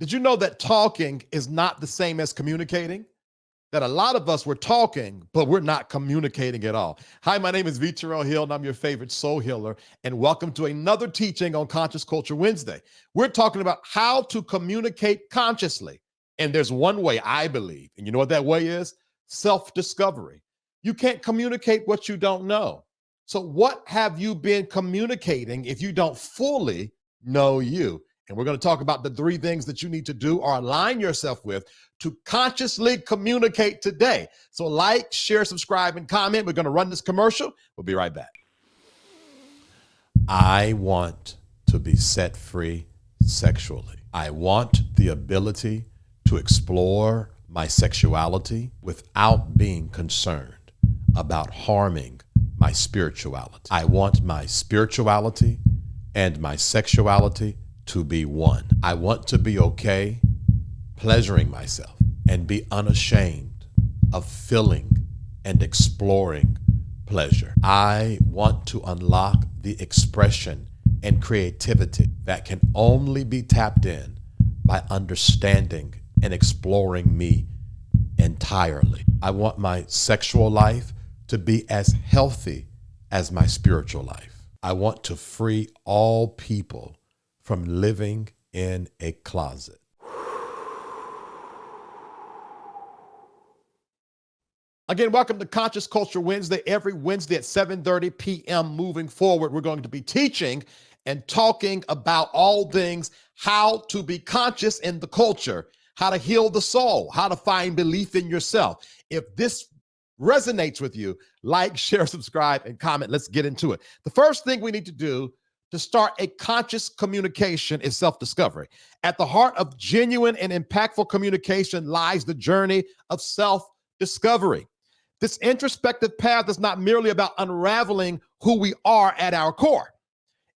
Did you know that talking is not the same as communicating? That a lot of us were talking, but we're not communicating at all. Hi, my name is V. Terrell Hill, and I'm your favorite soul healer. And welcome to another teaching on Conscious Culture Wednesday. We're talking about how to communicate consciously. And there's one way, I believe, and you know what that way is? Self-discovery. You can't communicate what you don't know. So what have you been communicating if you don't fully know you? And we're going to talk about the 3 things that you need to do or align yourself with to consciously communicate today. So like, share, subscribe, and comment. We're going to run this commercial. We'll be right back. I want to be set free sexually. I want the ability to explore my sexuality without being concerned about harming my spirituality. I want my spirituality and my sexuality to be one. I want to be okay pleasuring myself and be unashamed of feeling and exploring pleasure. I want to unlock the expression and creativity that can only be tapped in by understanding and exploring me entirely. I want my sexual life to be as healthy as my spiritual life. I want to free all people from living in a closet. Again, welcome to Conscious Culture Wednesday. Every Wednesday at 7:30 p.m. moving forward, we're going to be teaching and talking about all things how to be conscious in the culture, how to heal the soul, how to find belief in yourself. If this resonates with you, like, share, subscribe, and comment. Let's get into it. The first thing we need to do to start a conscious communication is self-discovery. At the heart of genuine and impactful communication lies the journey of self-discovery. This introspective path is not merely about unraveling who we are at our core.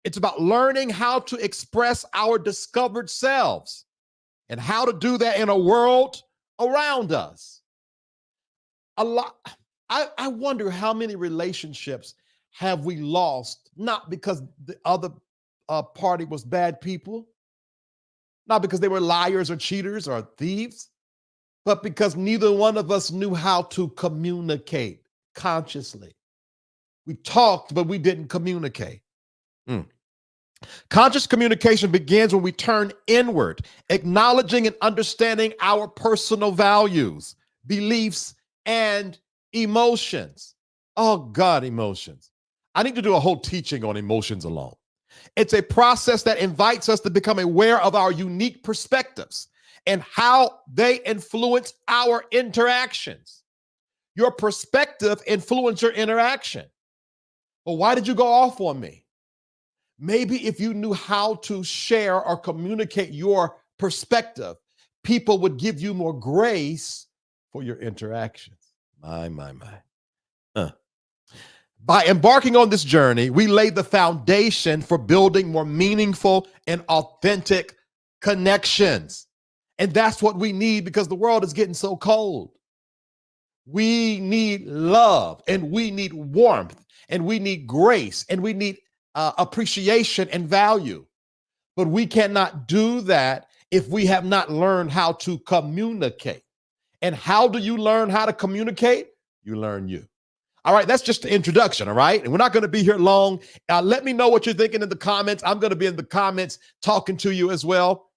It's about learning how to express our discovered selves and how to do that in a world around us. I wonder how many relationships have we lost, not because the other party was bad people, not because they were liars or cheaters or thieves, but because neither one of us knew how to communicate consciously. We talked, but we didn't communicate. Conscious communication begins when we turn inward, acknowledging and understanding our personal values, beliefs, and emotions. Oh God, emotions. I need to do a whole teaching on emotions alone. It's a process that invites us to become aware of our unique perspectives and how they influence our interactions. Your perspective influences your interaction. Well, why did you go off on me? Maybe if you knew how to share or communicate your perspective, people would give you more grace for your interactions. My. By embarking on this journey, we lay the foundation for building more meaningful and authentic connections. And that's what we need because the world is getting so cold. We need love and we need warmth and we need grace and we need appreciation and value. But we cannot do that if we have not learned how to communicate. And how do you learn how to communicate? You learn you. All right, that's just the introduction, all right? And we're not going to be here long. Let me know what you're thinking in the comments. I'm going to be in the comments talking to you as well.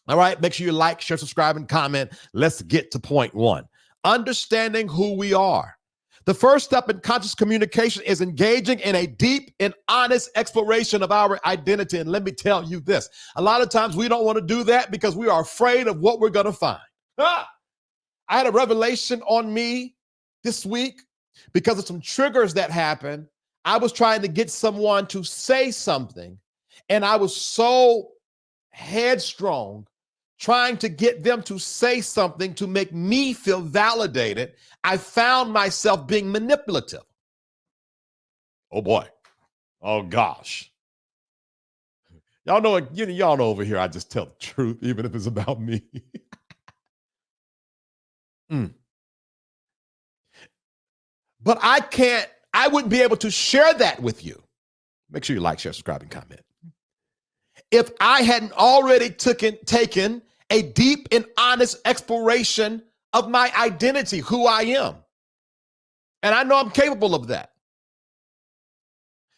All right, make sure you like, share, subscribe, and comment. Let's get to point 1. Understanding who we are. The first step in conscious communication is engaging in a deep and honest exploration of our identity. And let me tell you this, a lot of times we don't want to do that because we are afraid of what we're going to find. I had a revelation on me this week because of some triggers that happened. I was trying to get someone to say something, and I was so headstrong trying to get them to say something to make me feel validated. I found myself being manipulative. Oh boy. Oh gosh. Y'all know over here, I just tell the truth, even if it's about me. But I wouldn't be able to share that with you. Make sure you like, share, subscribe, and comment. If I hadn't already taken a deep and honest exploration of my identity, who I am. And I know I'm capable of that.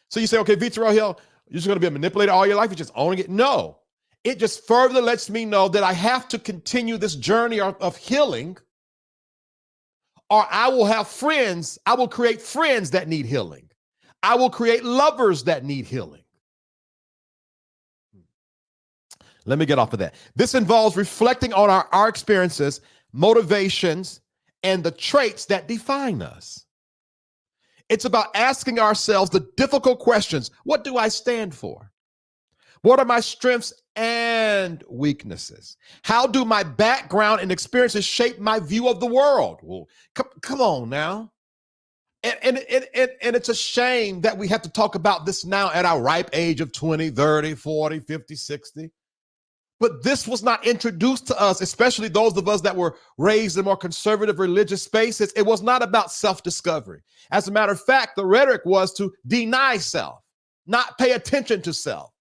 So you say, okay, V. Terrell Hill, you're just going to be a manipulator all your life? You're just owning it? No. It just further lets me know that I have to continue this journey of healing, or I will have friends. I will create friends that need healing. I will create lovers that need healing. Let me get off of that. This involves reflecting on our experiences, motivations, and the traits that define us. It's about asking ourselves the difficult questions. What do I stand for? What are my strengths and weaknesses? How do my background and experiences shape my view of the world? Well, come on now. And it's a shame that we have to talk about this now at our ripe age of 20, 30, 40, 50, 60. But this was not introduced to us, especially those of us that were raised in more conservative religious spaces. It was not about self-discovery. As a matter of fact, the rhetoric was to deny self, not pay attention to self.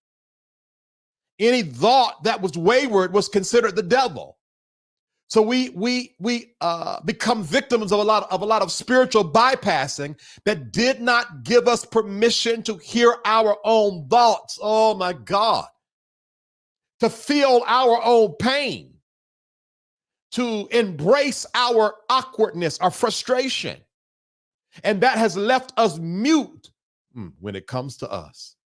Any thought that was wayward was considered the devil. So we become victims of a lot of spiritual bypassing that did not give us permission to hear our own thoughts. Oh my God. To feel our own pain, to embrace our awkwardness, our frustration. And that has left us mute when it comes to us.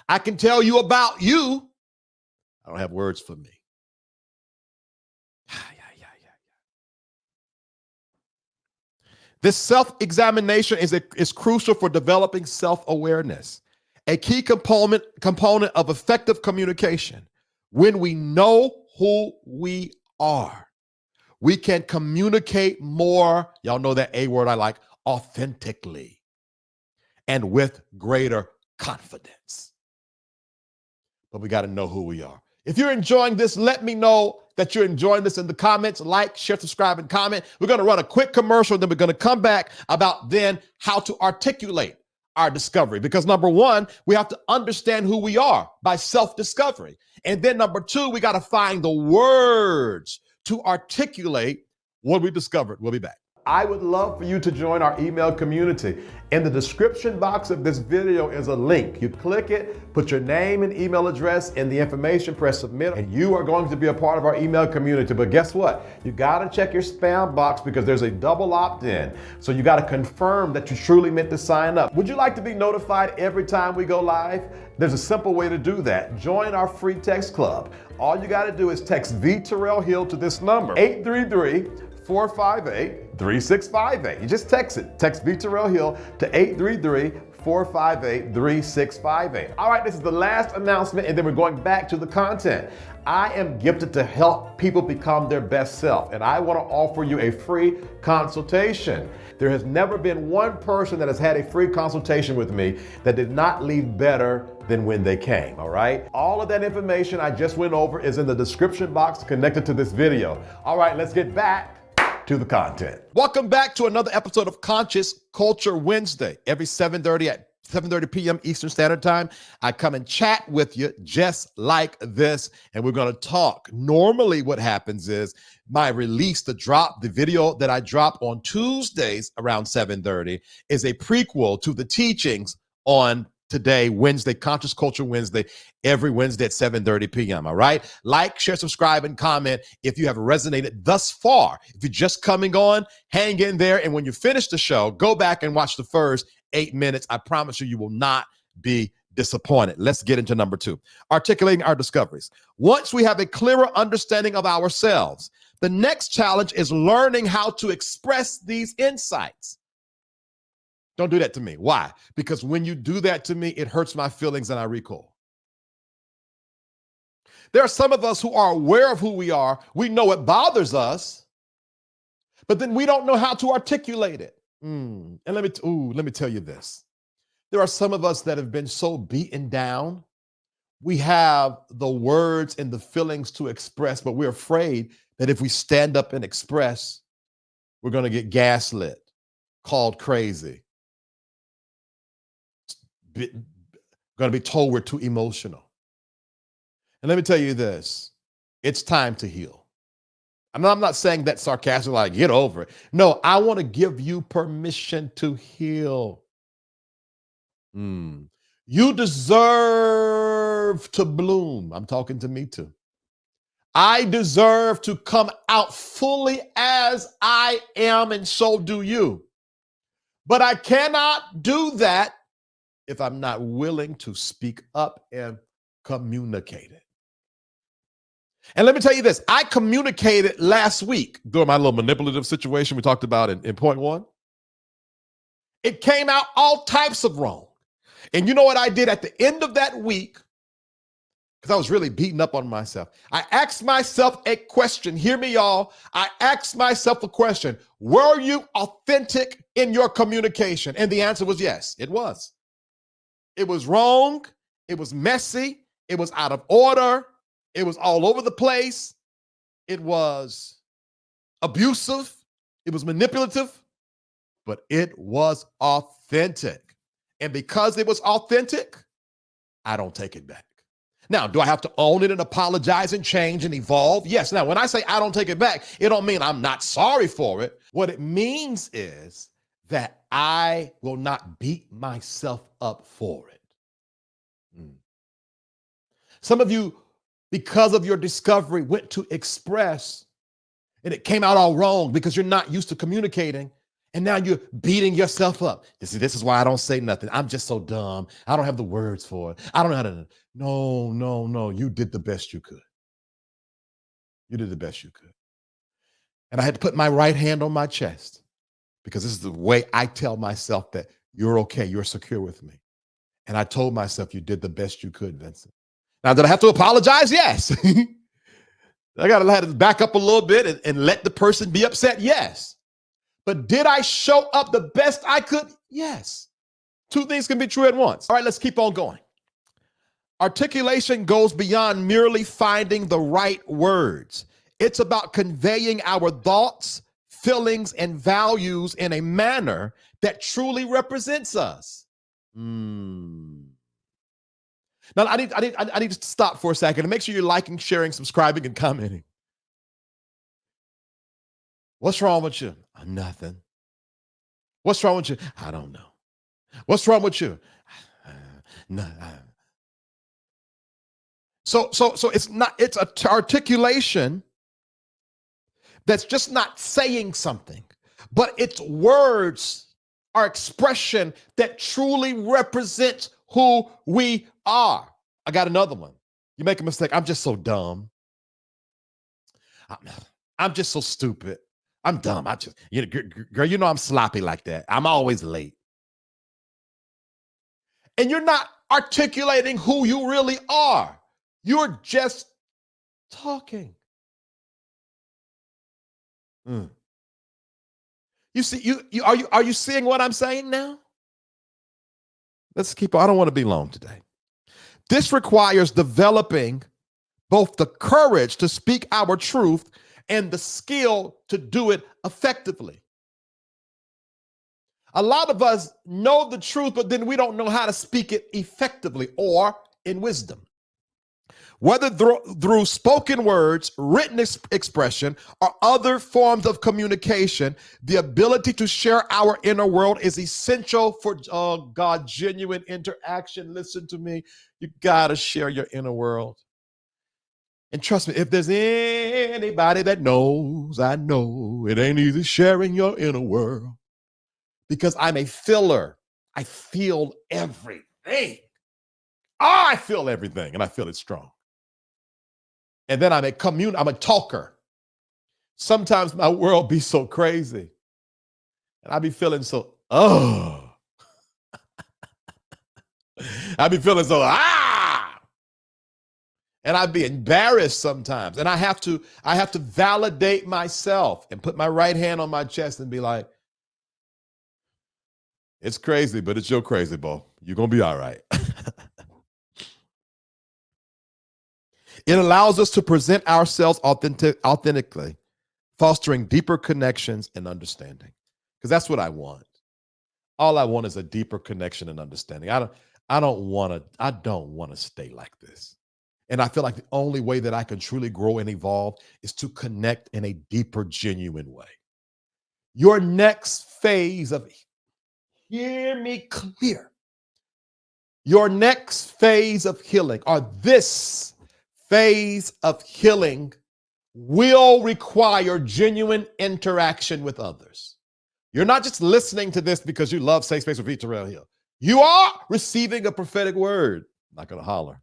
I can tell you about you. I don't have words for me. This self-examination is crucial for developing self-awareness, a key component of effective communication. When we know who we are, we can communicate more, y'all know that A word I like, authentically and with greater confidence. But we got to know who we are. If you're enjoying this, let me know that you're enjoying this in the comments. Like, share, subscribe, and comment. We're going to run a quick commercial, then we're going to come back about then how to articulate our discovery. Because number one, we have to understand who we are by self-discovery. And then number two, we got to find the words to articulate what we discovered. We'll be back. I would love for you to join our email community. In the description box of this video is a link. You click it, put your name and email address in the information, press submit, and you are going to be a part of our email community. But guess what? You got to check your spam box because there's a double opt-in. So you got to confirm that you truly meant to sign up. Would you like to be notified every time we go live? There's a simple way to do that. Join our free text club. All you got to do is text V. Terrell Hill to this number, 833-458-3658. You just text it. Text V. Terrell Hill to 833-458-3658. All right, this is the last announcement, and then we're going back to the content. I am gifted to help people become their best self, and I want to offer you a free consultation. There has never been one person that has had a free consultation with me that did not leave better than when they came, all right? All of that information I just went over is in the description box connected to this video. All right, let's get back to the content. Welcome back to another episode of Conscious Culture Wednesday. Every 7:30 p.m. Eastern Standard Time, I come and chat with you just like this, and we're going to talk. Normally what happens is my release, the video that I drop on Tuesdays around 7:30 is a prequel to the teachings on today, Wednesday, Conscious Culture Wednesday, every Wednesday at 7:30 p.m. All right. Like, share, subscribe, and comment if you have resonated thus far. If you're just coming on, hang in there. And when you finish the show, go back and watch the first 8 minutes. I promise you, you will not be disappointed. Let's get into number two, articulating our discoveries. Once we have a clearer understanding of ourselves, the next challenge is learning how to express these insights. Don't do that to me. Why? Because when you do that to me, it hurts my feelings and I recoil. There are some of us who are aware of who we are. We know it bothers us, but then we don't know how to articulate it. And let me tell you this. There are some of us that have been so beaten down. We have the words and the feelings to express, but we're afraid that if we stand up and express, we're going to get gaslit, called crazy, going to be told we're too emotional. And let me tell you this. It's time to heal. I'm not saying that sarcastically, like, get over it. No, I want to give you permission to heal. Mm. You deserve to bloom. I'm talking to me too. I deserve to come out fully as I am, and so do you. But I cannot do that if I'm not willing to speak up and communicate it. And let me tell you this, I communicated last week during my little manipulative situation we talked about in point one. It came out all types of wrong. And you know what I did at the end of that week? Because I was really beating up on myself. I asked myself a question. Hear me, y'all. I asked myself a question. Were you authentic in your communication? And the answer was yes, it was. It was wrong. It was messy. It was out of order. It was all over the place. It was abusive. It was manipulative, but it was authentic. And because it was authentic, I don't take it back. Now, do I have to own it and apologize and change and evolve? Yes. Now, when I say I don't take it back, it don't mean I'm not sorry for it. What it means is that I will not beat myself up for it. Some of you, because of your discovery, went to express and it came out all wrong because you're not used to communicating. And now you're beating yourself up. This is why I don't say nothing. I'm just so dumb. I don't have the words for it. I don't know how to. No. You did the best you could. You did the best you could. And I had to put my right hand on my chest because this is the way I tell myself that you're okay. You're secure with me. And I told myself you did the best you could, Vincent. Now, did I have to apologize? Yes. I got to back up a little bit and let the person be upset. Yes. But did I show up the best I could? Yes. Two things can be true at once. All right, let's keep on going. Articulation goes beyond merely finding the right words. It's about conveying our thoughts, feelings, and values in a manner that truly represents us. Now, I need to stop for a second and make sure you're liking, sharing, subscribing, and commenting. What's wrong with you? Nothing. What's wrong with you? I don't know. What's wrong with you? No. So it's articulation that's just not saying something, but it's words are expression that truly represents who we are. I got another one. You make a mistake. I'm just so dumb. I'm just so stupid. I'm dumb. Girl, you know I'm sloppy like that. I'm always late. And you're not articulating who you really are. You're just talking. You see, are you seeing what I'm saying now? Let's keep on. I don't want to be long today. This requires developing both the courage to speak our truth and the skill to do it effectively. A lot of us know the truth, but then we don't know how to speak it effectively or in wisdom. Whether through spoken words, written expression, or other forms of communication, the ability to share our inner world is essential for genuine interaction. Listen to me. You got to share your inner world. And trust me, if there's anybody that knows, I know it ain't easy sharing your inner world because I'm a filler. I feel everything. I feel everything and I feel it strong. And then I'm a talker. Sometimes my world be so crazy and I be feeling so, I be feeling so, and I'd be embarrassed sometimes. And I have to validate myself and put my right hand on my chest and be like, it's crazy, but it's your crazy, Bo. You're going to be all right. It allows us to present ourselves authentically, fostering deeper connections and understanding. Because that's what I want. All I want is a deeper connection and understanding. I don't want to stay like this. And I feel like the only way that I can truly grow and evolve is to connect in a deeper, genuine way. Your next phase of, hear me clear, your next phase of healing, or this phase of healing, will require genuine interaction with others. You're not just listening to this because you love Safe Space with V. Terrell Hill. You are receiving a prophetic word. I'm not going to holler.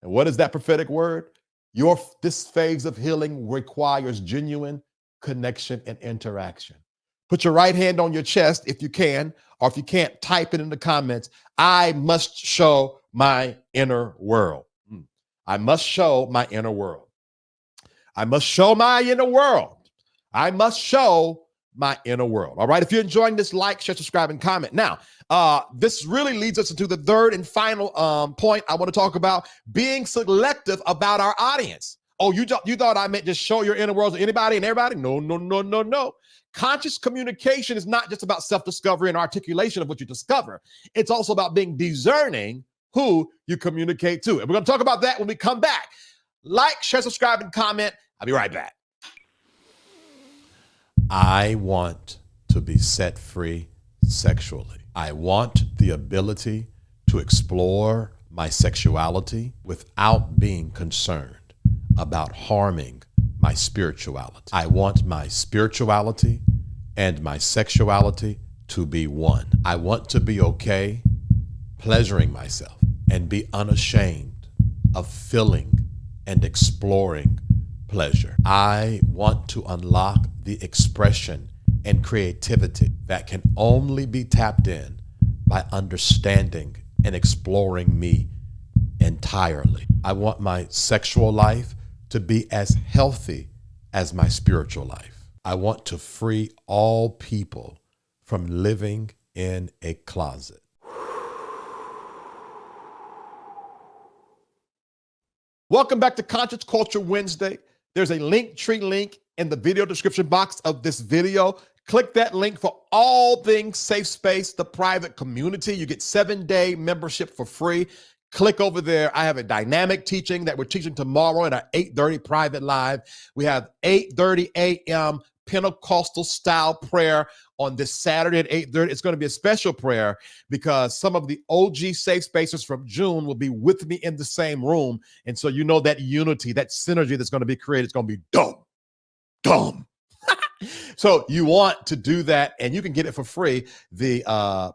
And what is that prophetic word? This phase of healing requires genuine connection and interaction. Put your right hand on your chest if you can, or if you can't, type it in the comments. I must show my inner world. I must show my inner world. I must show my inner world. I must show my inner world. All right. If you're enjoying this, like, share, subscribe, and comment. Now, this really leads us into the third and final point I want to talk about: being selective about our audience. Oh, you thought I meant just show your inner world to anybody and everybody? No, no, no, no, no. Conscious communication is not just about self-discovery and articulation of what you discover. It's also about being discerning who you communicate to. And we're going to talk about that when we come back. Like, share, subscribe, and comment. I'll be right back. I want to be set free sexually. I want the ability to explore my sexuality without being concerned about harming my spirituality. I want my spirituality and my sexuality to be one. I want to be okay pleasuring myself and be unashamed of feeling and exploring pleasure. I want to unlock the expression and creativity that can only be tapped in by understanding and exploring me entirely. I want my sexual life to be as healthy as my spiritual life. I want to free all people from living in a closet. Welcome back to Conscious Culture Wednesday. There's a Linktree link in the video description box of this video. Click that link for all things Safe Space, the private community. You get 7-day membership for free. Click over there. I have a dynamic teaching that we're teaching tomorrow in our 8:30 private live. We have 8:30 a.m. Pentecostal style prayer on this Saturday at 8:30. It's going to be a special prayer because some of the OG Safe Spacers from June will be with me in the same room. And so you know that unity, that synergy that's going to be created is going to be dumb. So you want to do that, and you can get it for free. The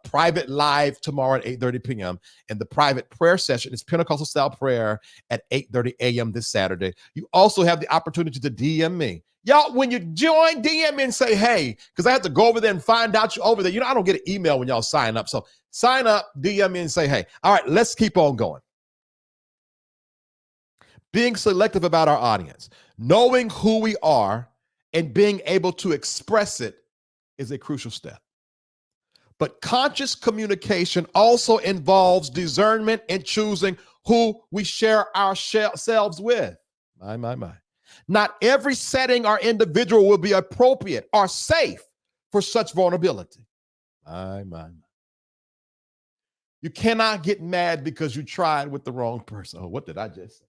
private live tomorrow at 8:30 p.m. and the private prayer session is Pentecostal style prayer at 8:30 a.m. this Saturday. You also have the opportunity to DM me. Y'all, when you join, DM me and say, hey, because I have to go over there and find out you over there. You know, I don't get an email when y'all sign up. So sign up, DM me and say, hey. All right, let's keep on going. Being selective about our audience, knowing who we are, and being able to express it is a crucial step. But conscious communication also involves discernment and choosing who we share ourselves with. My. Not every setting or individual will be appropriate or safe for such vulnerability. My. You cannot get mad because you tried with the wrong person. Oh, what did I just say?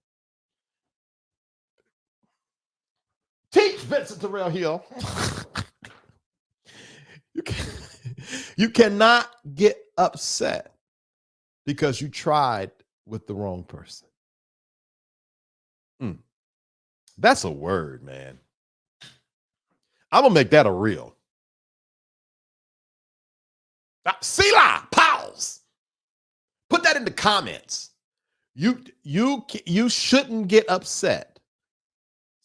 Teach Vincent Terrell Hill. You cannot get upset because you tried with the wrong person. That's a word, man. I'm gonna make that a reel. Selah, pause. Put that in the comments. You shouldn't get upset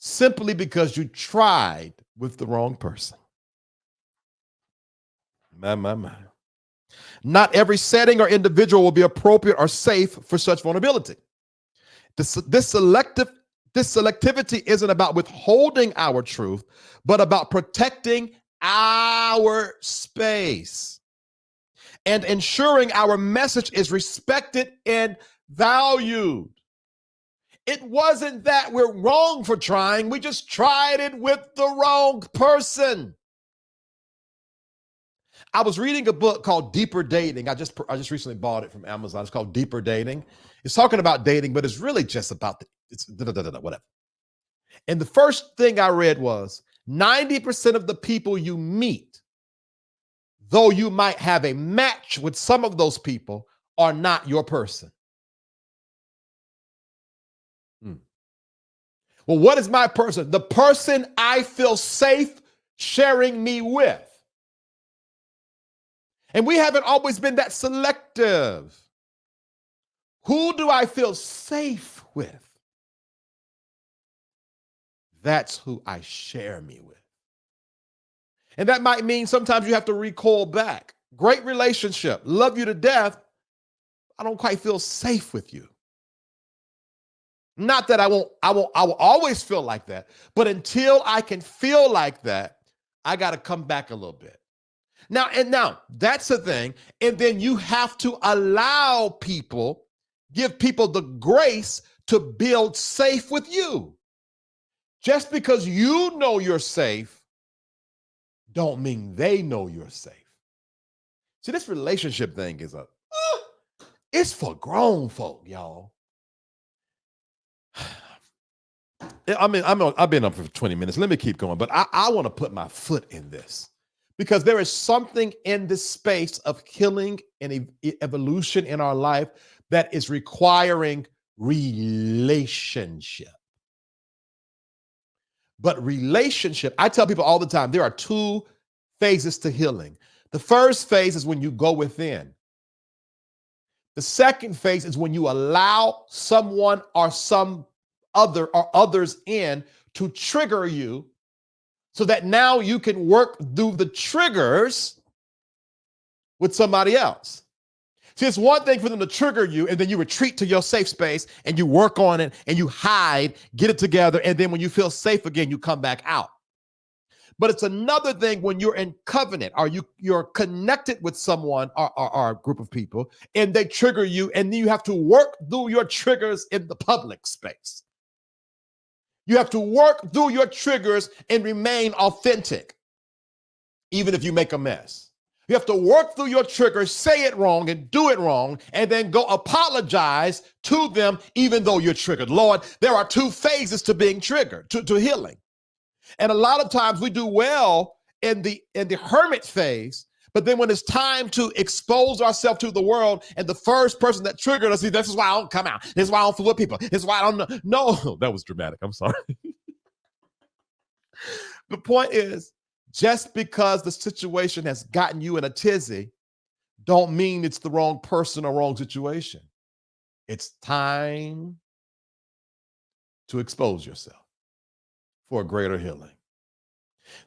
simply because you tried with the wrong person. My. Not every setting or individual will be appropriate or safe for such vulnerability. This selectivity isn't about withholding our truth, but about protecting our space and ensuring our message is respected and valued. It wasn't that we're wrong for trying. We just tried it with the wrong person. I was reading a book called Deeper Dating. I just recently bought it from Amazon. It's called Deeper Dating. It's talking about dating, but it's really just about whatever. And the first thing I read was 90% of the people you meet, though you might have a match with some of those people, are not your person. Well, what is my person? The person I feel safe sharing me with. And we haven't always been that selective. Who do I feel safe with? That's who I share me with. And that might mean sometimes you have to recoil back. Great relationship, love you to death. I don't quite feel safe with you. Not that I will always feel like that, but until I can feel like that, I got to come back a little bit. Now that's the thing. And then you have to allow people, give people the grace to build safe with you. Just because you know you're safe, don't mean they know you're safe. See, this relationship thing is it's for grown folk, y'all. I've been up for 20 minutes. Let me keep going, but I want to put my foot in this because there is something in this space of healing and evolution in our life that is requiring relationship. But relationship, I tell people all the time, there are two phases to healing. The first phase is when you go within. The second phase is when you allow someone or others in to trigger you so that now you can work through the triggers with somebody else. See, it's one thing for them to trigger you and then you retreat to your safe space and you work on it and you hide, get it together, and then when you feel safe again, you come back out. But it's another thing when you're in covenant or you're connected with someone or a group of people and they trigger you and then you have to work through your triggers in the public space. You have to work through your triggers and remain authentic, even if you make a mess. You have to work through your triggers, say it wrong and do it wrong, and then go apologize to them, even though you're triggered. Lord, there are two phases to being triggered, to healing. And a lot of times we do well in the hermit phase, but then when it's time to expose ourselves to the world and the first person that triggered us, this is why I don't come out. This is why I don't fool with people. This is why I don't know. No, that was dramatic. I'm sorry. The point is, just because the situation has gotten you in a tizzy, don't mean it's the wrong person or wrong situation. It's time to expose yourself for a greater healing.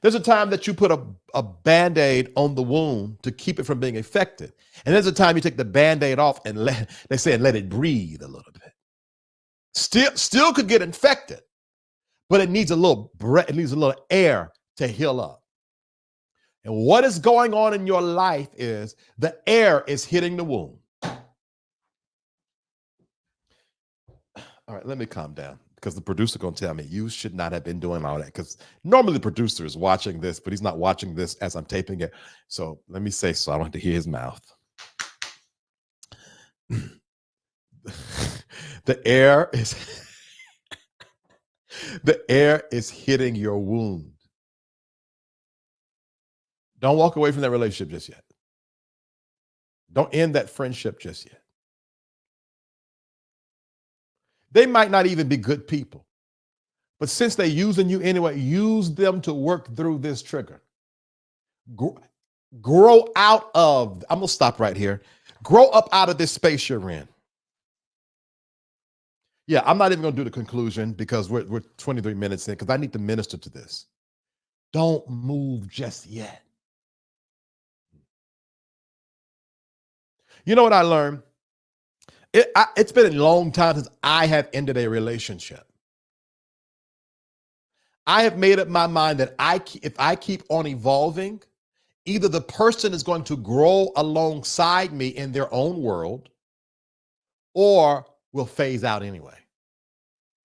There's a time that you put a Band-Aid on the wound to keep it from being infected. And there's a time you take the Band-Aid off and let it breathe a little bit. Still could get infected, but it needs a little breath, it needs a little air to heal up. And what is going on in your life is the air is hitting the wound. All right, let me calm down because the producer going to tell me you should not have been doing all that because normally the producer is watching this, but he's not watching this as I'm taping it. So let me say so I don't have to hear his mouth. The air is hitting your wound. Don't walk away from that relationship just yet. Don't end that friendship just yet. They might not even be good people, but since they're using you anyway, use them to work through this trigger. Grow out of, I'm going to stop right here. Grow up out of this space you're in. Yeah, I'm not even going to do the conclusion because we're 23 minutes in because I need to minister to this. Don't move just yet. You know what I learned? It's been a long time since I have ended a relationship. I have made up my mind that if I keep on evolving, either the person is going to grow alongside me in their own world or will phase out anyway.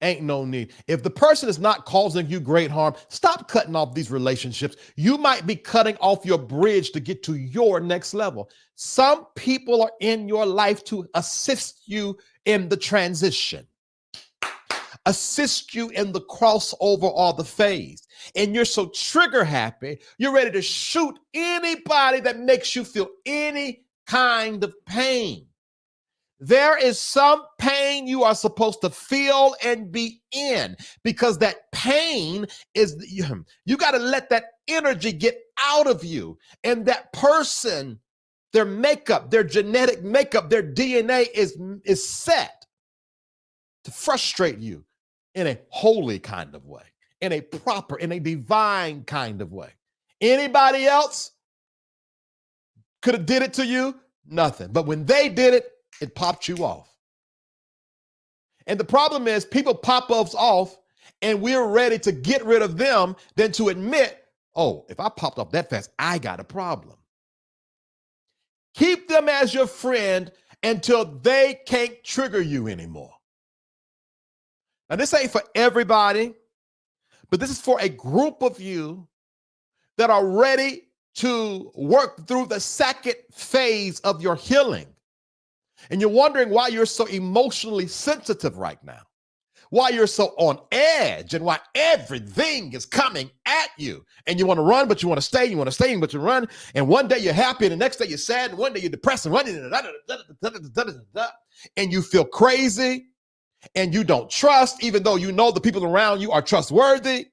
Ain't no need. If the person is not causing you great harm, stop cutting off these relationships. You might be cutting off your bridge to get to your next level. Some people are in your life to assist you in the transition, assist you in the crossover or the phase. And you're so trigger happy, you're ready to shoot anybody that makes you feel any kind of pain. There is some pain you are supposed to feel and be in, because that pain is, you got to let that energy get out of you. And that person, their makeup, their genetic makeup, their DNA is set to frustrate you in a holy kind of way, in a proper, in a divine kind of way. Anybody else could have did it to you? Nothing. But when they did it, it popped you off. And the problem is people pop us off and we're ready to get rid of them than to admit, oh, if I popped off that fast, I got a problem. Keep them as your friend until they can't trigger you anymore. Now, this ain't for everybody, but this is for a group of you that are ready to work through the second phase of your healing. And you're wondering why you're so emotionally sensitive right now, why you're so on edge, and why everything is coming at you. And you want to run, but you want to stay. You want to stay, but you run. And one day you're happy, and the next day you're sad, and one day you're depressed, and one day, and you feel crazy, and you don't trust, even though you know the people around you are trustworthy.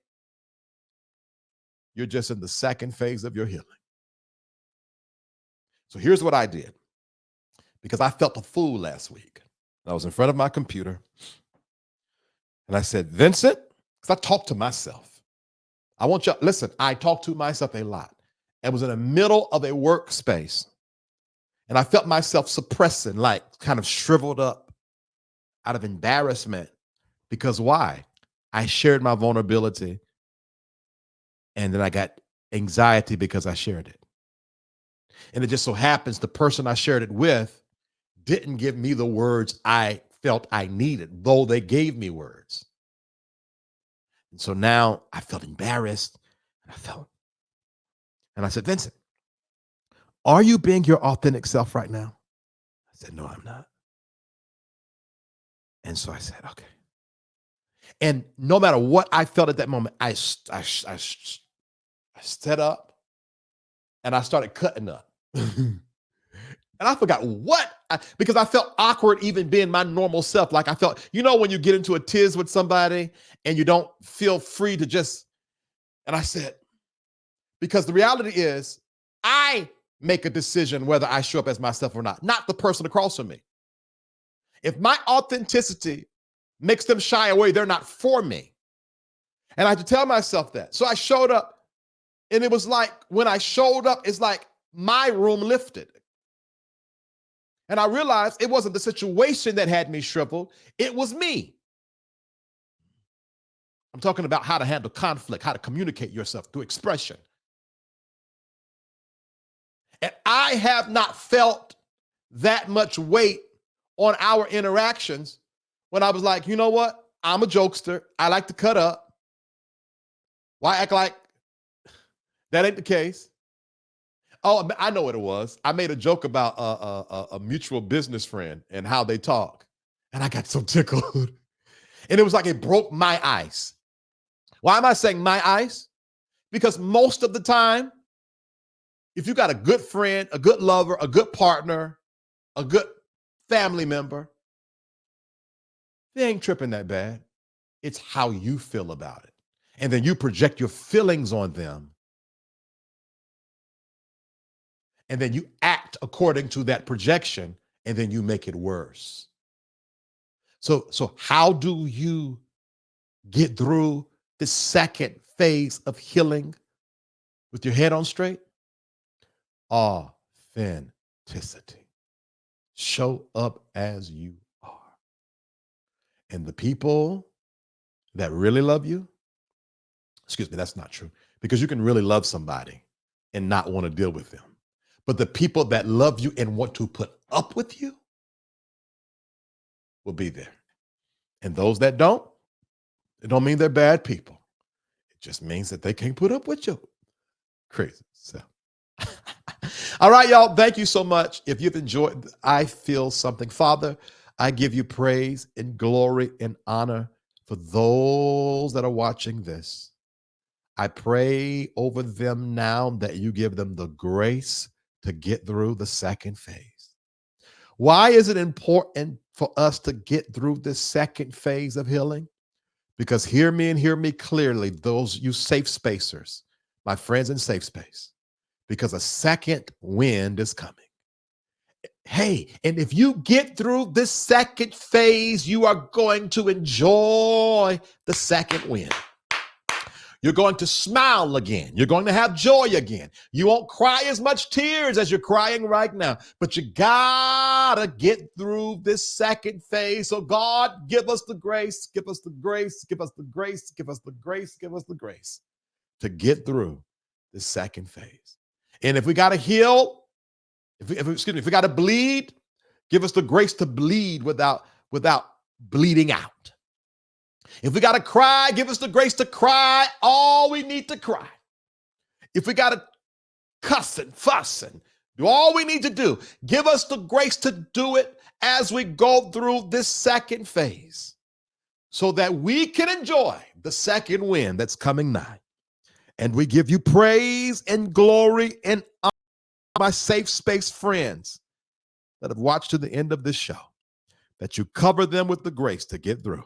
You're just in the second phase of your healing. So here's what I did. Because I felt a fool last week. I was in front of my computer and I said, Vincent, because I talk to myself. I want you, listen, I talk to myself a lot. I was in the middle of a workspace and I felt myself suppressing, like kind of shriveled up out of embarrassment. Because why? I shared my vulnerability and then I got anxiety because I shared it. And it just so happens the person I shared it with didn't give me the words I felt I needed, though they gave me words. And so now I felt embarrassed. And I said, Vincent, are you being your authentic self right now? I said, no, I'm not. And so I said, okay. And no matter what I felt at that moment, I stood up and I started cutting up. And I forgot because I felt awkward even being my normal self. Like I felt, when you get into a tiz with somebody and you don't feel free to just, and I said, because the reality is I make a decision whether I show up as myself or not the person across from me. If my authenticity makes them shy away, they're not for me. And I had to tell myself that. So I showed up and it was like, when I showed up, it's like my room lifted. And I realized it wasn't the situation that had me shriveled. It was me. I'm talking about how to handle conflict, how to communicate yourself through expression. And I have not felt that much weight on our interactions when I was like, you know what? I'm a jokester. I like to cut up. Why act like that ain't the case? Oh, I know what it was. I made a joke about a mutual business friend and how they talk. And I got so tickled. And it was like it broke my ice. Why am I saying my ice? Because most of the time, if you got a good friend, a good lover, a good partner, a good family member, they ain't tripping that bad. It's how you feel about it. And then you project your feelings on them. And then you act according to that projection, and then you make it worse. So how do you get through the second phase of healing with your head on straight? Authenticity. Show up as you are. And the people that really love you, excuse me, that's not true, because you can really love somebody and not want to deal with them. But the people that love you and want to put up with you will be there. And those that don't, It don't mean they're bad people. It just means that they can't put up with you. Crazy. So, all right, y'all. Thank you so much. If you've enjoyed, I feel something. Father, I give you praise and glory and honor for those that are watching this. I pray over them now that you give them the grace to get through the second phase. Why is it important for us to get through this second phase of healing? Because hear me and hear me clearly, those you safe spacers, my friends in safe space, because a second wind is coming. Hey, and if you get through this second phase, you are going to enjoy the second wind. You're going to smile again. You're going to have joy again. You won't cry as much tears as you're crying right now, but you gotta get through this second phase. So God, give us the grace, give us the grace, give us the grace, give us the grace, give us the grace to get through this second phase. And if we gotta heal, if we gotta bleed, give us the grace to bleed without bleeding out. If we got to cry, give us the grace to cry all we need to cry. If we got to cuss and fuss and do all we need to do, give us the grace to do it as we go through this second phase so that we can enjoy the second wind that's coming nigh. And we give you praise and glory and honor, my safe space friends that have watched to the end of this show, that you cover them with the grace to get through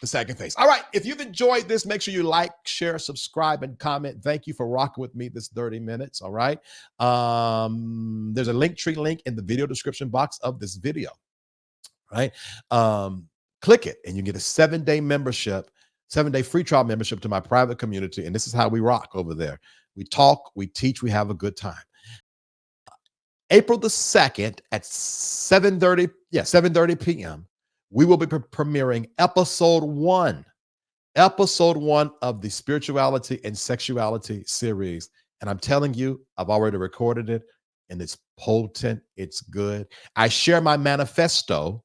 the second phase. All right. If you've enjoyed this, make sure you like, share, subscribe, and comment. Thank you for rocking with me this 30 minutes. All right. There's a Linktree link in the video description box of this video. Right. Click it and you get a 7-day membership, 7-day free trial membership to my private community. And this is how we rock over there. We talk, we teach, we have a good time. April the 2nd at 7:30 p.m. we will be premiering episode one of the Spirituality and Sexuality series. And I'm telling you, I've already recorded it and it's potent. It's good. I share my manifesto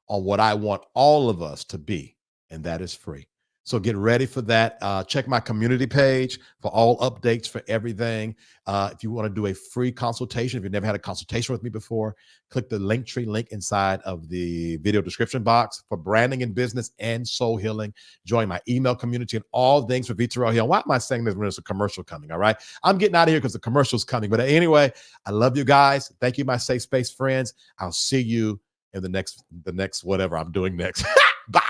on what I want all of us to be, and that is free. So get ready for that. Check my community page for all updates for everything. If you want to do a free consultation, if you've never had a consultation with me before, click the Linktree link inside of the video description box for branding and business and soul healing. Join my email community and all things for V. Hill. Why am I saying this when there's a commercial coming? All right. I'm getting out of here because the commercial's coming. But anyway, I love you guys. Thank you, my safe space friends. I'll see you in the next whatever I'm doing next. Bye.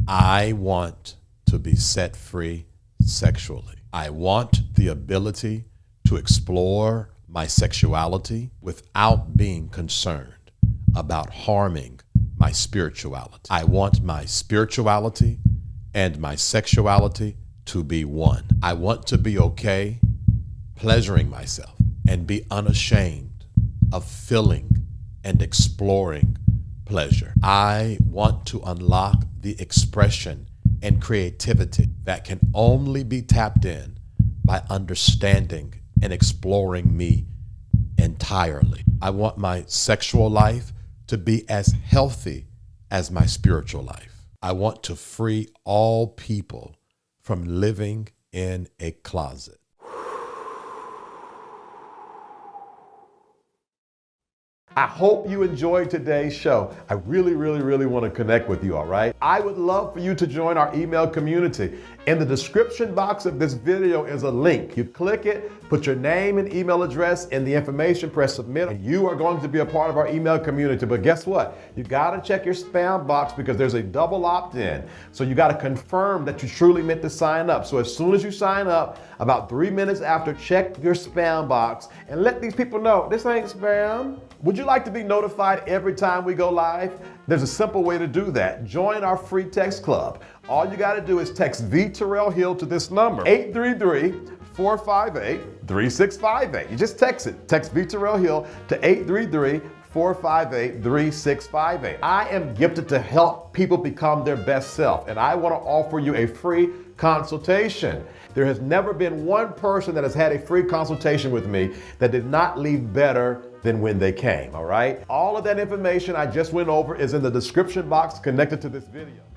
I want to be set free sexually. I want the ability to explore my sexuality without being concerned about harming my spirituality. I want my spirituality and my sexuality to be one. I want to be okay pleasuring myself and be unashamed of feeling and exploring pleasure. I want to unlock the expression and creativity that can only be tapped in by understanding and exploring me entirely. I want my sexual life to be as healthy as my spiritual life. I want to free all people from living in a closet. I hope you enjoyed today's show. I really, really, really want to connect with you, all right? I would love for you to join our email community. In the description box of this video is a link. You click it, put your name and email address in the information, press submit, and you are going to be a part of our email community. But guess what? You got to check your spam box because there's a double opt-in. So you got to confirm that you truly meant to sign up. So as soon as you sign up, about 3 minutes after, check your spam box and let these people know this ain't spam. Would you like to be notified every time we go live? There's a simple way to do that. Join our free text club. All you got to do is text V. Terrell Hill to this number, 833-458-3658. You just text it. Text V. Terrell Hill to 833-458-3658. I am gifted to help people become their best self, and I want to offer you a free consultation. There has never been one person that has had a free consultation with me that did not leave better than when they came, all right? All of that information I just went over is in the description box connected to this video.